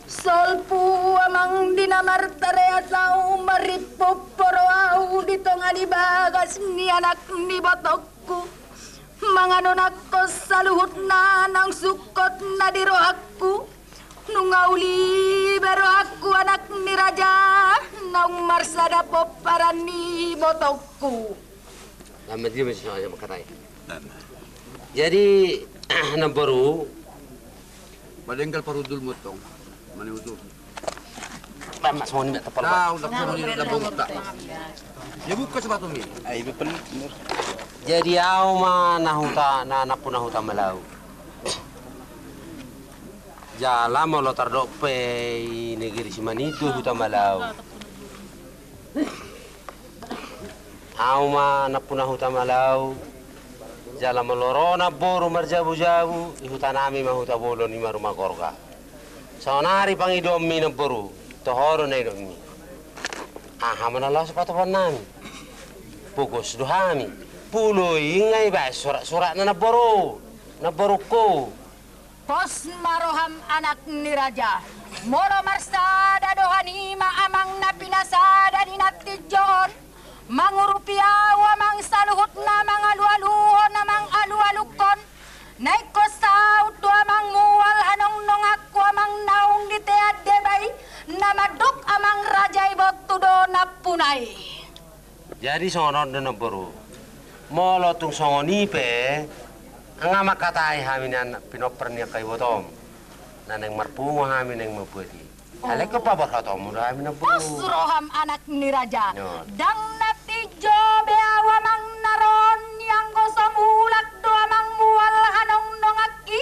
Solpu amang dinamartarea tau maripoporo au ditonga di bagas ni anak ni botokku. Manganon ako sa luhut na ng sukot na diro aku. Nungauli bero aku anak ni raja nang marsada poparan ni botokku. Lama dia masih sama katanya. Jadi nabaru Balenggal parudul mo tong. Maniudul. Lama semua ni tak Tahu tak semua ni dah buka. Ya buka sebab tu ni. Ay, betul. Jadi au ma nahuta na napuna huta malau. Jala mau lo tardok pe negeri Simanitu huta malau. Au ma napuna huta malau. Jala melorona boru marjabu-jabu huta nami ma huta bolo ni rumah korga. Sonari pangidomi na boru tohoro na idomi. Aha manala sepatu nami. Pukos dohami. Pulo ingay ba surat-surat na naboru ko. Pos maroham anak ni raja. Moro marsada dohani maamang na pinasada ni natijon. Mangurupiaw amang saluhut na mga alu-aluhon amang alu-alukon. Naiko saut do amang muwal anong nong ako amang naong ditead debay. Namaduk amang rajay botudo na punay. Jadi sonod na naboru. Molo tung songonipe ang makatay hamin na pinoper niya kay botom. Nanang marpungo hamin ang mabuti. Alay ko pa barhatom mo hamin na boru. Posroham anak ni raja. Yon. Dang natijo beawa mang naron yang gosomulak do amang muwal anong nongaki.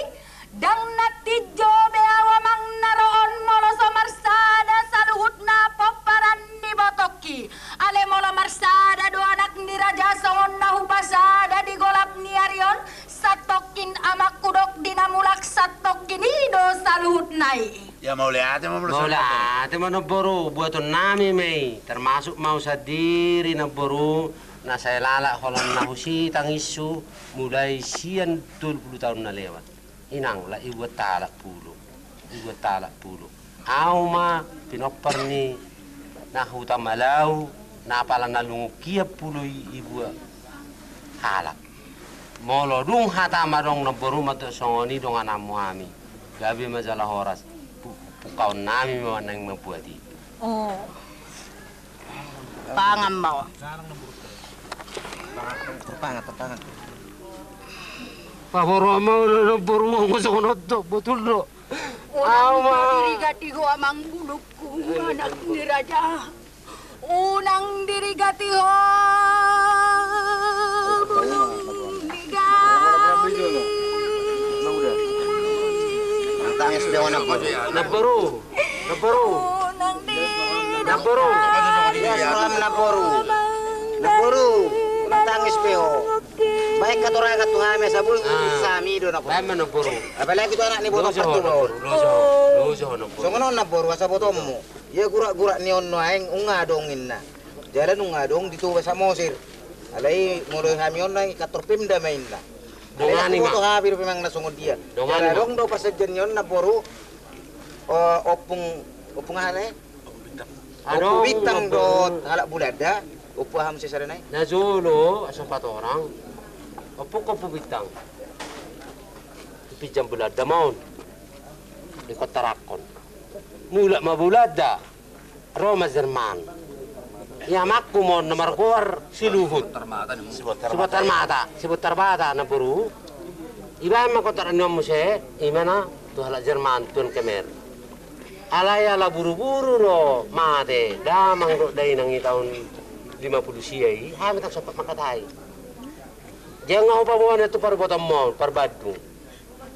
Dang natijo beawa mang naron molo somarsada saluhut na poparan ni botoki. Ale molo marsada do anak ni raja songon na hubasada di golap ni arion. Satokin amak kudok dinamulak satokin ido saluhut nai. Ya mau lihat, mau Ate mo naboru buat nami may termasuk mau sadiri naboru na saya lala kolon na husi tangisu mulai sian 20 tahun na lewat. Inang la ibu talak pulu. Au ma pinoper ni na huta malau na pala na lungukia pulu ibu halak. Molo dung hata marong naboru mato songoni dong anamu ami. Gabi majalah horas. Pukau nami mo nang mabuati. Oh. Pangam mo. Terpangat. Paboro mo na buru mo sa kunot to, betul do. Unang dirigati ho amang bulok ko, anak ni raja. Unang dirigati ho, bulong digali. Tangis dia anak ko. Naboru. Unang Naboru. Ya salam naboru. Tangis peo. Baik katorang katungame sabul sami do nako. Bama naboru. Apalagi tu anak ni botok patu bawon. Lojo naboru. So ngono naboru asa botommu. Ya gura-gura ni onno aeng unga dongin na. Jalan unga dong ditu basa mosir. Alai molo hami onno kator pimda mainna. Dongani ma. Foto habir memang nasungod dia. Dongani dong do pasajen yon naboru opung hale. Opo bitang do halak bulada. Opo ham si saranay. Nazulo asong 4 orang. Opo bitang. Pijam bulada maun. Di kotarakon. Mula mabulada. Roma Jerman. Yamakku mo nomor kuar siluhut. Sebutar mata na buru. Iba ma kotar nyom se imana tu hala Jerman tun kemer. Alaya la buru-buru lo mate damang ro dai nang tahun 50 siai hamit tak sempat makatai. Jangan apa bawa itu par botam mall par Badung.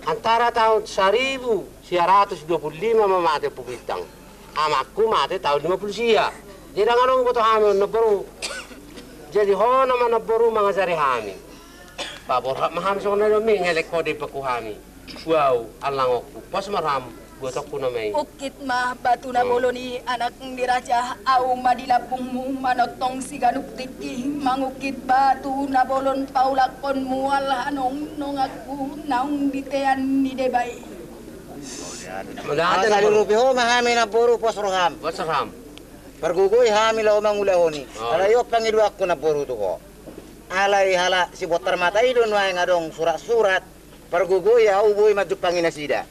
Antara tahun 1925 mamate pubitang. Amakku mate tahun 50 sia. Jadi ngarong boto hamil na baru. Jadi ho naman na baru mga sari hami. Paborhap maham sa kuna mi ngelek ko di pakuhami. Wow, alang aku. Pas maram buat aku na may. Ukit mah batu na bolo ni anak ni raja au madilapung mu manotong siganuk tiki mangukit batu na bolon paulakon mual anong nong aku naung ditean ni debay. Madaan na Asali buru. rupi ho mahami na puro posroham. Wasarham. Pergugoy hami la omang ulahoni. Oh. Alayo pangidu aku na puro tu ko. Alay hala si botar mata idon wae ngadong surat-surat. Pergugoy ya uboy maju panginasida.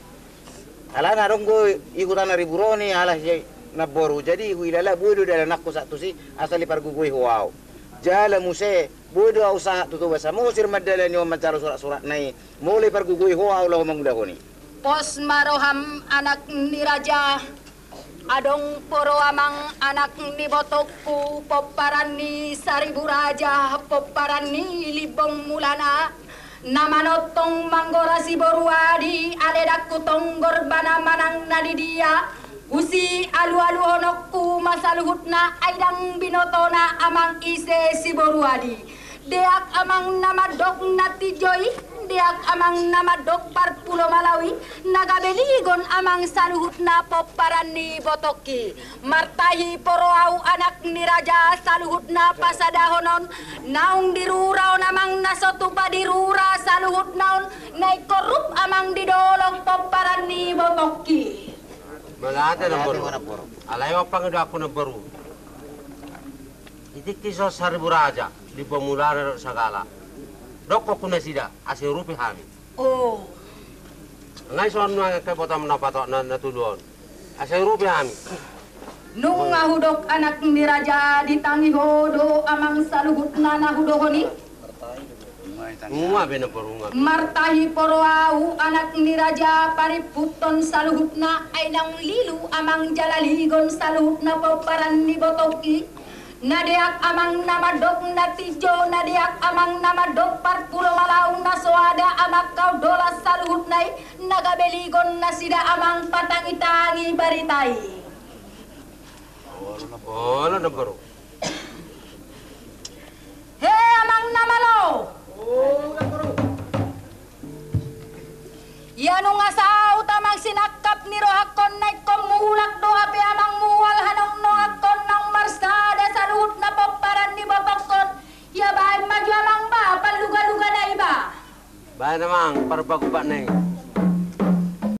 Ala ngadong goy ikutan na riburoni ala si na boru. Jadi ilala budo dala nakku satu si asali pergugoy huau. Jala muse budo usaha tutu basa musir madala ni macara surat-surat nai. Mulai pergugoy huau la omang ulahoni. Pos maroham anak ni raja, adong poro amang anak ni botokku, poparan ni saribu raja, poparan ni libong mulana, namanotong manggora si boruadi, aledakku tonggor bana manang nadi dia, usi alu-alu honokku masaluhutna, aidang binotona amang ise si boruadi, deak amang nama dok nati joy, deak amang nama dok parpulo Malawi nagabeligon amang saluhutna poparan ni botoki martahi poroau anak ni raja saluhutna pasadahonon naung dirurau namang nasotupa dirura saluhut naun nai korup amang didolong poparan ni botoki. Madaan na buru. Alayo pangidu aku na buru. Itik kiso saribu raja di pemulaan sagala. Doko kuna sida asih rupi hami. Oh, Ngai son nang ke botam na patok na tulon. Asih rupi hami. nung ngahudok anak ni raja ditangi hodo amang saluhutna nahudohoni. Ngua bena perunga. Martahi poroau anak ni raja pariputon saluhutna ainang lilu amang jalaligon saluhutna poparan ni botoki. Nadiak amang nama dok natijo, nadiak amang nama dok parpulo Malau nasoada amak kau dola saluhut nai nagabeligon nasida amang patangi-tangi baritai. Bola na baru. He amang nama lo. Yanu ngasau tamang sinakap ni rohakon naik komulak doa pe amang mual hanong noakon nang marsada saluhut na poparan ni babakon. Ya baik maju amang ba paluga-luga na iba. Baik namang parbagubat nai.